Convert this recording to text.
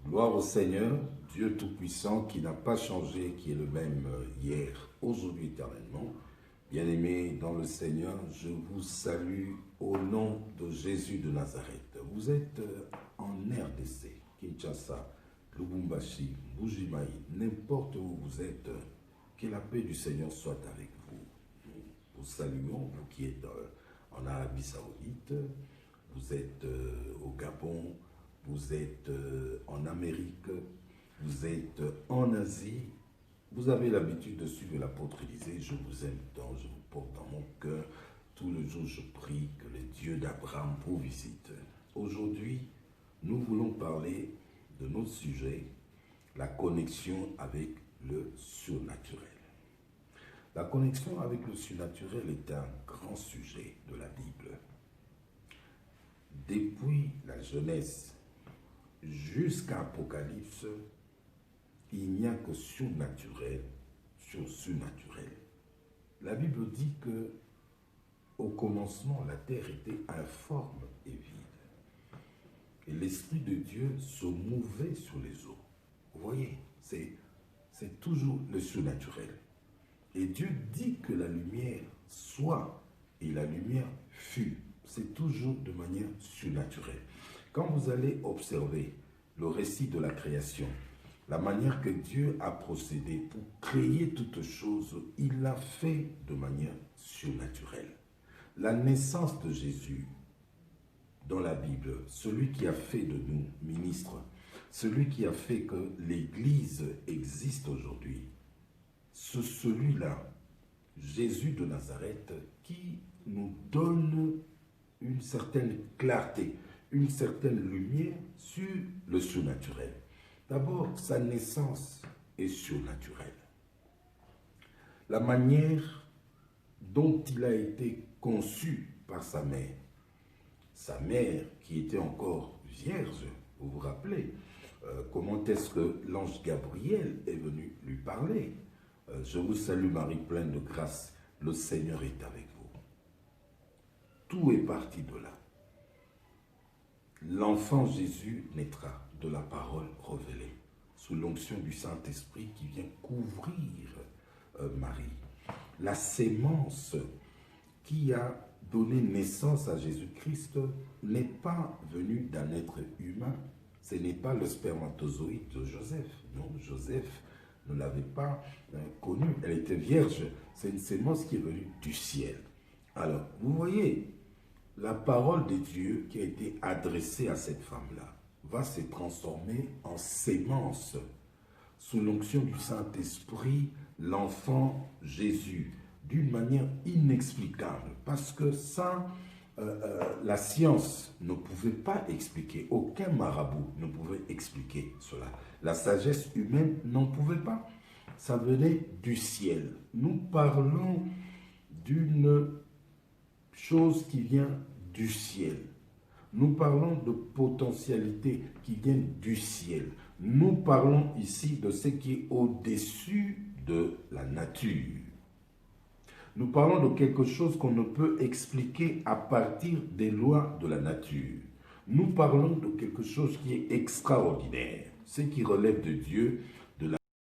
Gloire au Seigneur, Dieu Tout-Puissant, qui n'a pas changé, qui est le même hier, aujourd'hui, éternellement. Bien-aimés dans le Seigneur, je vous salue au nom de Jésus de Nazareth. Vous êtes en RDC, Kinshasa, Lubumbashi, Bujimaï, n'importe où vous êtes, que la paix du Seigneur soit avec vous. Nous vous saluons, vous qui êtes en Arabie Saoudite, vous êtes au Gabon, vous êtes en Amérique, vous êtes en Asie. Vous avez l'habitude de suivre l'apôtre Élisée. Je vous aime tant, je vous porte dans mon cœur. Tout le jour, je prie que le Dieu d'Abraham vous visite. Aujourd'hui, nous voulons parler de notre sujet, la connexion avec le surnaturel. La connexion avec le surnaturel est un grand sujet de la Bible. Depuis la Genèse jusqu'à Apocalypse, il n'y a que surnaturel sur surnaturel. La Bible dit que au commencement, la terre était informe et vide. Et l'Esprit de Dieu se mouvait sur les eaux. Vous voyez, c'est toujours le surnaturel. Et Dieu dit que la lumière soit, et la lumière fut. C'est toujours de manière surnaturelle. Quand vous allez observer le récit de la création, la manière que Dieu a procédé pour créer toutes choses, il l'a fait de manière surnaturelle. La naissance de Jésus dans la Bible, celui qui a fait de nous ministres, celui qui a fait que l'Église existe aujourd'hui, c'est celui-là, Jésus de Nazareth, qui nous donne une certaine clarté, une certaine lumière sur le surnaturel. D'abord, sa naissance est surnaturelle. La manière dont il a été conçu par sa mère qui était encore vierge, vous vous rappelez, comment est-ce que l'ange Gabriel est venu lui parler. Je vous salue Marie pleine de grâce, le Seigneur est avec vous. Tout est parti de là. L'enfant Jésus naîtra de la parole révélée, sous l'onction du Saint-Esprit qui vient couvrir Marie. La sémence qui a donné naissance à Jésus-Christ n'est pas venue d'un être humain. Ce n'est pas le spermatozoïde de Joseph. Non, Joseph ne l'avait pas connue. Elle était vierge. C'est une sémence qui est venue du ciel. Alors, vous voyez, la parole de Dieu qui a été adressée à cette femme-là va se transformer en sémence. Sous l'onction du Saint-Esprit, l'enfant Jésus, d'une manière inexplicable, parce que ça, la science ne pouvait pas expliquer, aucun marabout ne pouvait expliquer cela. La sagesse humaine n'en pouvait pas. Ça venait du ciel. Nous parlons d'une chose qui vient du ciel. Nous parlons de potentialités qui viennent du ciel. Nous parlons ici de ce qui est au-dessus de la nature. Nous parlons de quelque chose qu'on ne peut expliquer à partir des lois de la nature. Nous parlons de quelque chose qui est extraordinaire. Ce qui relève de Dieu,